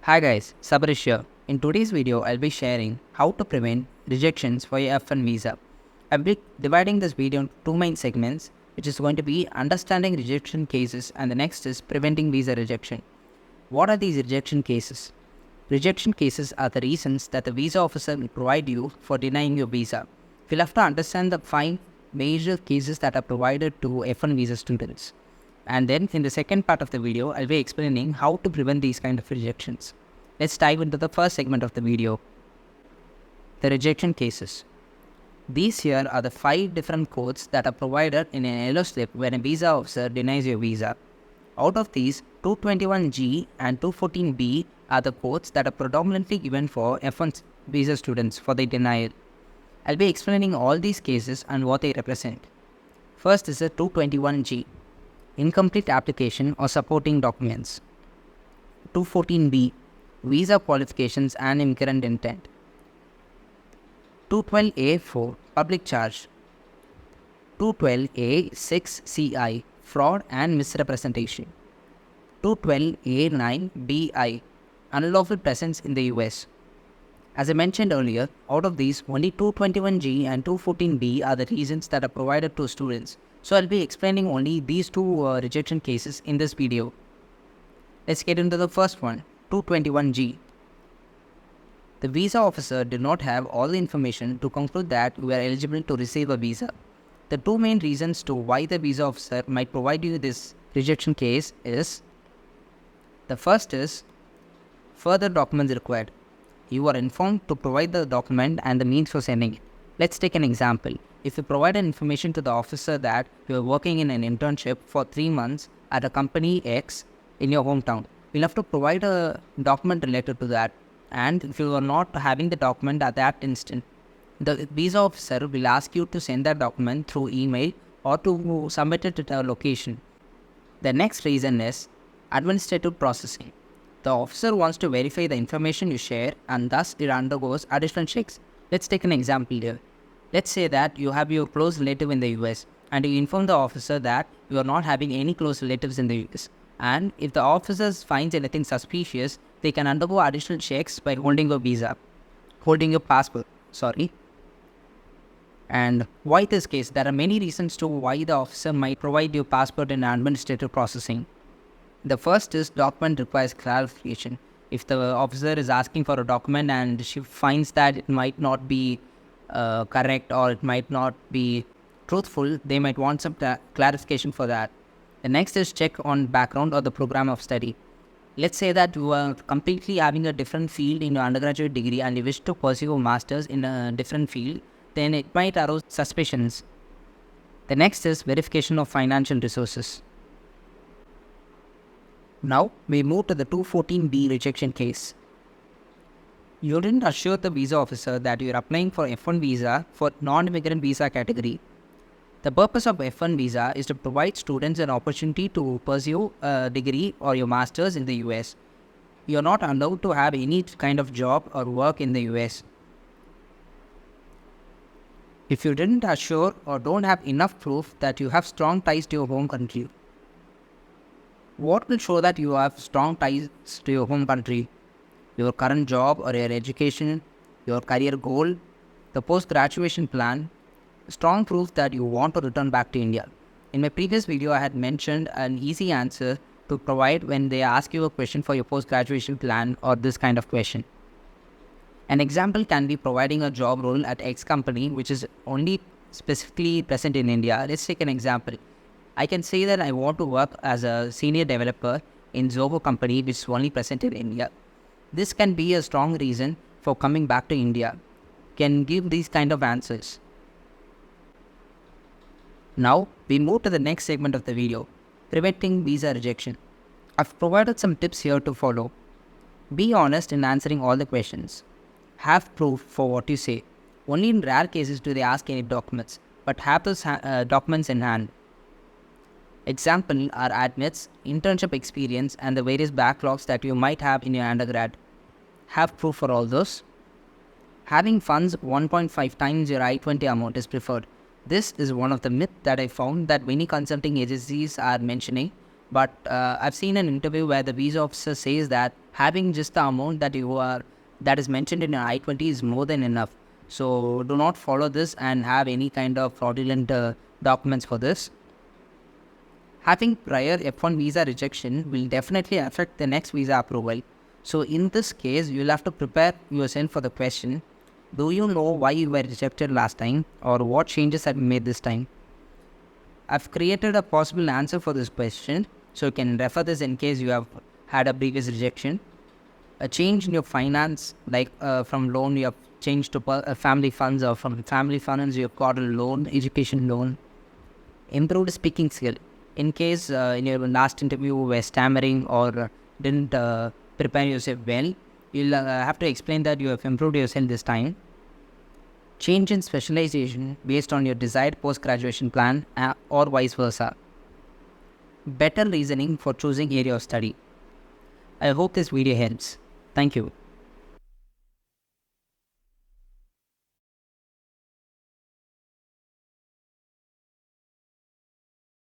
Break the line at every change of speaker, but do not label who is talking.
Hi guys, Sabarish here. In today's video, I'll be sharing how to prevent rejections for your F-1 visa. I'll be dividing this video into two main segments, which is going to be understanding rejection cases and the next is preventing visa rejection. What are these rejection cases? Rejection cases are the reasons that the visa officer will provide you for denying your visa. We'll have to understand the 5 major cases that are provided to F-1 visa students. And then in the second part of the video, I'll be explaining how to prevent these kind of rejections. Let's dive into the first segment of the video, the rejection cases. These here are the 5 different codes that are provided in an yellow slip when a visa officer denies your visa. Out of these, 221G and 214B are the codes that are predominantly given for F1 visa students for the denial. I'll be explaining all these cases and what they represent. First is the 221G. Incomplete application or supporting documents. 214B, visa qualifications and immigrant intent. 212A4, public charge. 212A6CI, fraud and misrepresentation. 212A9BI, unlawful presence in the US. As I mentioned earlier, out of these, only 221G and 214B are the reasons that are provided to students. So I'll be explaining only these two rejection cases in this video. Let's get into the first one, 221G. The visa officer did not have all the information to conclude that you are eligible to receive a visa. The two main reasons to why the visa officer might provide you this rejection case is, the first is, further documents required. You are informed to provide the document and the means for sending it. Let's take an example. If you provide an information to the officer that you are working in an internship for 3 months at a company X in your hometown, you'll have to provide a document related to that. And if you are not having the document at that instant, the visa officer will ask you to send that document through email or to submit it at a location. The next reason is administrative processing. The officer wants to verify the information you share and thus it undergoes additional checks. Let's take an example here. Let's say that you have your close relative in the US and you inform the officer that you are not having any close relatives in the US. And if the officer finds anything suspicious, they can undergo additional checks by holding your passport. And why this case? There are many reasons to why the officer might provide your passport in administrative processing. The first is document requires clarification. If the officer is asking for a document and she finds that it might not be correct or it might not be truthful, they might want some clarification for that. The next is check on background or the program of study. Let's say that you are completely having a different field in your undergraduate degree and you wish to pursue a master's in a different field, then it might arouse suspicions. The next is verification of financial resources. Now we move to the 214B rejection case. You didn't assure the visa officer that you are applying for F-1 visa for non-immigrant visa category. The purpose of F-1 visa is to provide students an opportunity to pursue a degree or your master's in the US. You are not allowed to have any kind of job or work in the US. If you didn't assure or don't have enough proof that you have strong ties to your home country. What will show that you have strong ties to your home country? Your current job or your education, your career goal, the post-graduation plan, strong proof that you want to return back to India. In my previous video, I had mentioned an easy answer to provide when they ask you a question for your post-graduation plan or this kind of question. An example can be providing a job role at X company which is only specifically present in India. Let's take an example. I can say that I want to work as a senior developer in Zoho company which is only present in India. This can be a strong reason for coming back to India. Can give these kind of answers. Now we move to the next segment of the video, preventing visa rejection. I've provided some tips here to follow. Be honest in answering all the questions. Have proof for what you say. Only in rare cases do they ask any documents, but have those documents in hand. Example are admits, internship experience and the various backlogs that you might have in your undergrad. Have proof for all those. Having funds 1.5 times your I-20 amount is preferred. This is one of the myths that I found that many consulting agencies are mentioning But I've seen an interview where the visa officer says that having just the amount that is mentioned in your I-20 is more than enough. So do not follow this and have any kind of fraudulent documents for this. Having prior F-1 visa rejection will definitely affect the next visa approval. So in this case, you'll have to prepare yourself for the question, do you know why you were rejected last time, or what changes have you made this time? I've created a possible answer for this question, so you can refer this in case you have had a previous rejection. A change in your finance, like from loan you have changed to family funds, or from family funds you have got a loan, education loan. Improved speaking skill. In case in your last interview you were stammering or didn't prepare yourself well, you'll have to explain that you have improved yourself this time. Change in specialization based on your desired post-graduation plan or vice versa. Better reasoning for choosing area of study. I hope this video helps. Thank you.